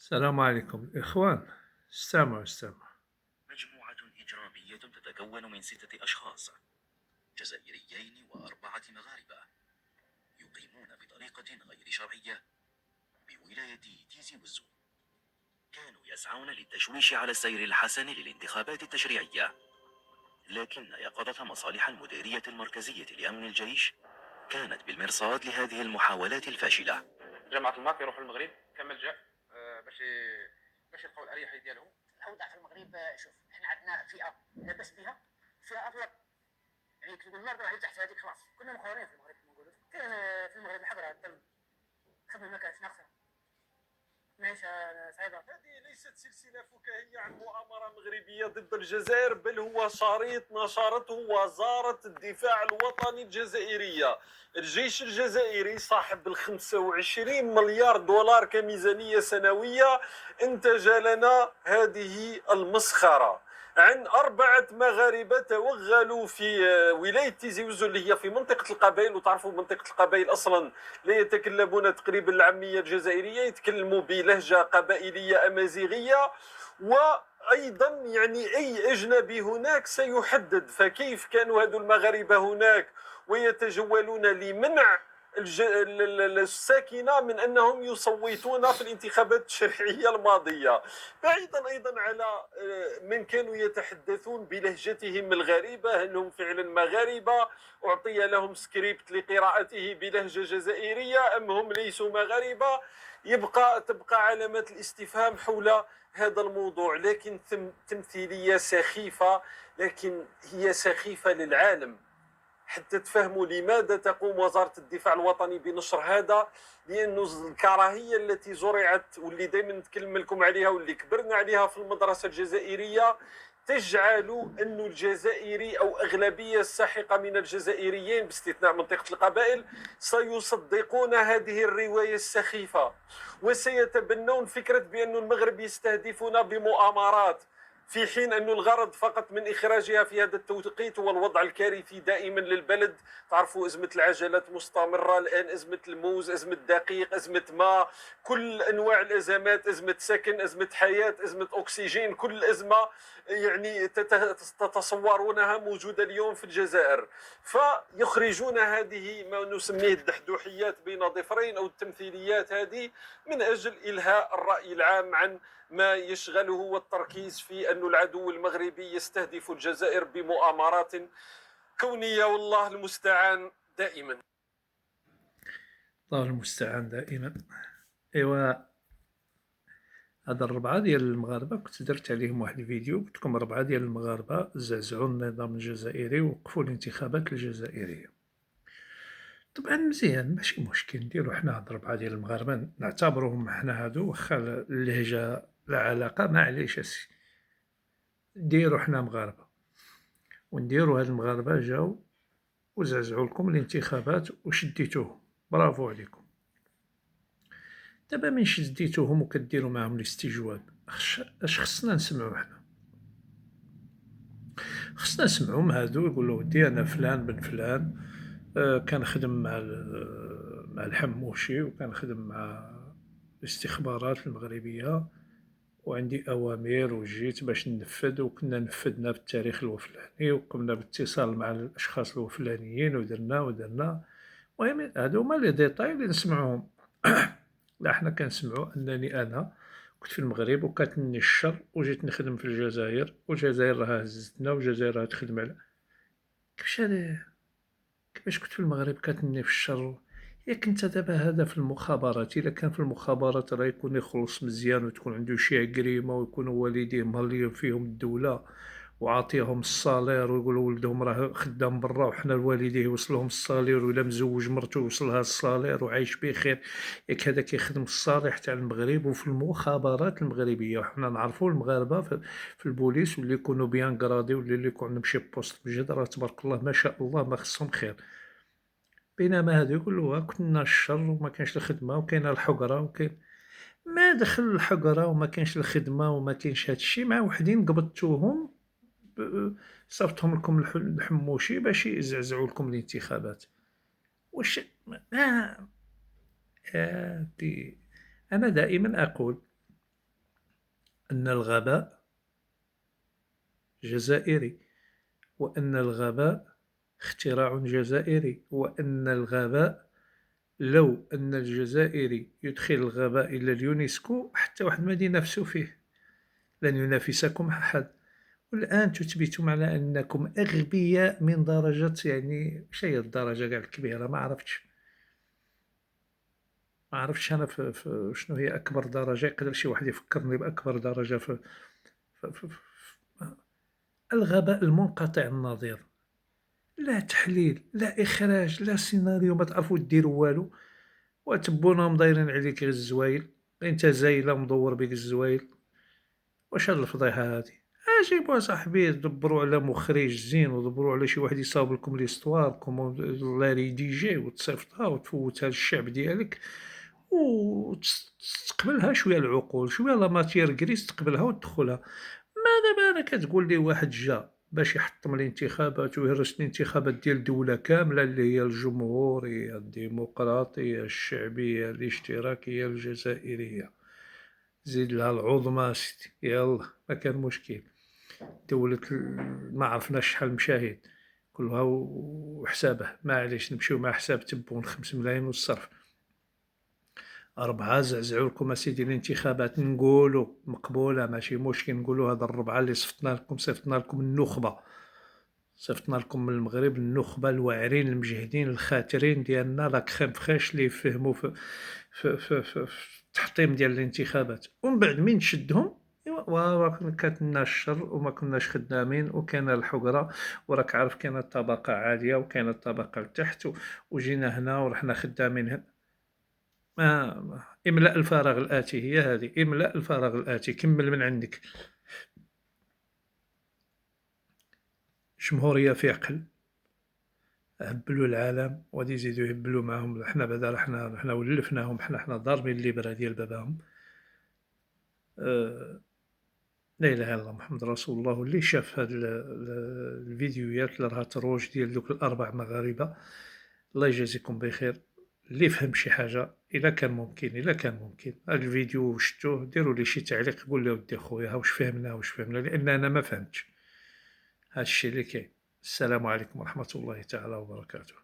السلام عليكم إخوان. استمعوا. مجموعة إجرامية تتكون من 6 أشخاص جزائريين و4 مغاربة يقيمون بطريقة غير شرعية بولاية تيزي وزو. كانوا يسعون للتشويش على السير الحسن للانتخابات التشريعية، لكن يقظة مصالح المديرية المركزية لأمن الجيش كانت بالمرصاد لهذه المحاولات الفاشلة. جماعة الماك يروحوا المغرب كملجأ باش يلقاو الأريحية ديالهم. الاوضاع في المغرب شوف احنا عندنا فئه لاباس بها، فئه اغلب يعني كتقول المرضى راهي تحت هذيك خلاص كنا مخورين في المغرب كما نقولوا. كاين في المغرب الحظر الدم خدمه ما كانش ناقصه معيشه صعيبه. هذه ليست سلسلة فكاهية عن مؤامرة مغربية ضد الجزائر، بل هو شريط نشرته وزارة الدفاع الوطني الجزائرية. الجيش الجزائري صاحب ال 25 مليار دولار كميزانية سنوية انتج لنا هذه المسخرة عن 4 مغاربة توغلوا في ولاية تيزي وزو اللي هي في منطقة القبائل. وتعرفوا منطقة القبائل أصلا لا يتكلمون تقريبا العامية الجزائرية، يتكلموا بلهجة قبائلية أمازيغية. وأيضا يعني أي أجنبي هناك سيحدد. فكيف كانوا هذو المغاربة هناك ويتجولون لمنع الساكنة من أنهم يصوتون في الانتخابات التشريعية الماضية، بعيدا أيضا على من كانوا يتحدثون بلهجتهم الغريبة أنهم فعلا مغاربة أعطي لهم سكريبت لقراءته بلهجة جزائرية أم هم ليسوا مغاربة. تبقى علامات الاستفهام حول هذا الموضوع، لكن تمثيلية سخيفة، لكن هي سخيفة للعالم. حتى تفهموا لماذا تقوم وزارة الدفاع الوطني بنشر هذا، لأنه الكراهية التي زرعت واللي دائما نتكلم لكم عليها واللي كبرنا عليها في المدرسة الجزائرية تجعل أن الجزائري أو أغلبية ساحقة من الجزائريين باستثناء منطقة القبائل سيصدقون هذه الرواية السخيفة، وسيتبنون فكرة بأن المغرب يستهدفون بمؤامرات، في حين أن الغرض فقط من إخراجها في هذا التوقيت هو الوضع الكارثي دائما للبلد. تعرفوا أزمة العجلات مستمرة الآن، أزمة الموز، أزمة الدقيق، أزمة ماء، كل أنواع الأزمات، أزمة سكن، أزمة حياة، أزمة أكسجين، كل أزمة يعني تتصورونها موجودة اليوم في الجزائر. فيخرجون هذه ما نسميه الدحدوحيات بين ظفرين أو التمثيليات هذه من أجل إلهاء الرأي العام عن ما يشغله والتركيز في أن العدو المغربي يستهدف الجزائر بمؤامرات كونية، والله المستعان دائما. الله المستعان دائما. ايوا هاد 4 ديال المغاربة كنت درت عليهم واحد الفيديو، قلت لكم 4 ديال المغاربة زعزعوا النظام الجزائري ووقفوا الانتخابات الجزائرية. طبعا مزيان، ماشي مشكل نديرو حنا هاد 4 ديال المغاربة، نعتبروهم حنا هادو واخا اللهجة لا علاقة، معليش اسي نديرو حنا مغاربة، ونديرو هاد المغاربة جاو وزعزعوا لكم الانتخابات وشديتوهم، برافو عليكم. دابا من شديتوهم وكديروا معاهم الاستجواب، اش خصنا نسمعو حنا؟ خصنا نسمعوهم هادو يقولوا ودي انا فلان بن فلان، كنخدم مع الحموشي وكنخدم مع الاستخبارات المغربية وعندي أوامر وجيت باش ننفذ، وكنا نفذنا بالتاريخ الوفلاني وقمنا باتصال مع الأشخاص الوفلانيين ودرنا. المهم هادو هما لي ديتاي اللي نسمعوهم. لا حنا كنسمعو أنني أنا كنت في المغرب وكاتني الشر وجيت نخدم في الجزائر، والجزائر راها هزتنا والجزائر راها تخدم على كيفاش كنت في المغرب كاتني في الشر؟ ياك انت دابا هذا في المخابرات، الا كان في المخابرات راه يكون يخلص مزيان وتكون عنده شي عكريمه ويكونوا والديه مهليين فيهم الدوله وعاطيهم الصالير، ويقولوا ولدهم راه خدام برا وحنا الوالديه يوصلهم الصالير، ولا مزوج مرته يوصلها الصالير وعايش بخير. ياك هذا كيخدم في الصالح تاع المغرب وفي المخابرات المغربيه، وحنا نعرفوا المغاربه في البوليس واللي يكونوا بيان كرادي واللي يكون عندهم شي بوست بجد راه تبارك الله ما شاء الله ما خصهم خير. بينما هادو يقولوا كنا الشر وما كانش الخدمة وكاينة الحقرة وكاين ما دخل الحقرة وما كانش الخدمة وما كاينش هادشي مع وحدين قبضتوهم صيفطهم لكم الحموشي باش يزعزعوا لكم الانتخابات. واش ما دي أنا دائما أقول أن الغباء جزائري، وأن الغباء اختراع جزائري، وأن الغباء لو أن الجزائري يدخل الغباء إلى اليونسكو حتى واحد ما ينافسو فيه، لن ينافسكم أحد. والآن تثبتون على أنكم أغبياء من درجة، يعني واش هي الدرجة قاع الكبيرة، ما عرفتش أنا في شنو هي أكبر درجة. يقدر شي واحد يفكرني بأكبر درجة في الغباء المنقطع النظير. لا تحليل، لا إخراج، لا سيناريو، ما تعرفوا ديروا والو، وتبونهم دايرين عليك غير الزوايل، انت زايلة مدور بك الزوايل. واش هاد الفضيحة هادي؟ جيبوا صاحبي دبروا على مخرج زين، ودبروا على شي واحد يصاوب لكم ليستوار كومون لا ريديجي وتصيفطها وتفوتها للشعب ديالك، وتقبلها شوية العقول، شوية لا ماتيير غريس تقبلها وتدخلها. دابا أنا كتقول لي واحد جا باش يحطم الانتخابات ويهرس الانتخابات ديال دولة كاملة اللي هي الجمهورية الديمقراطية الشعبية الاشتراكية الجزائرية، زيد لها العظمى سيدي، يلا ما كان مشكل. دولة ما عرفناش شحال مشاهد كلها وحسابه، معليش نمشيو مع حساب تبون 5 ملايين والصرف. 4 زعزعوا لكم اسيدي الانتخابات، نقولوا مقبولة ماشي مشكل، نقولوا هاد 4 اللي صيفطنا لكم النخبة، صيفطنا لكم من المغرب النخبة الواعرين المجهدين الخاترين ديالنا، لا كخيم فخيش اللي يفهموا في التحطيم ديال الانتخابات. ومن بعد من تشدهم كاتنا الشر وما كناش خدامين وكان الحقرة، وراك عارف كاينه الطبقة عالية وكاينه الطبقة لتحت، وجينا هنا ورحنا خدامين هنا. إملاء الفراغ الآتي هي هذه، إملاء الفراغ الآتي، كمل من عندك. جمهورية في عقل، هبلوا العالم وغادي يزيدوا يهبلوا معاهم. حنا بعدا حنا ولفناهم، حنا ضاربين الليبرة ديال باباهم. لا إله إلا الله محمد رسول الله. واللي شاف هاد الفيديوهات اللي راها تروج ديال دوك الأربع مغاربة، الله يجازيكم بخير. اللي فهم شي حاجة، إلا كان ممكن هاد الفيديو شتوه ديروا لي شي تعليق، قول لي ودي خويا واش فهمنا، لأن أنا ما فهمتش هادشي اللي كاين. السلام عليكم ورحمة الله تعالى وبركاته.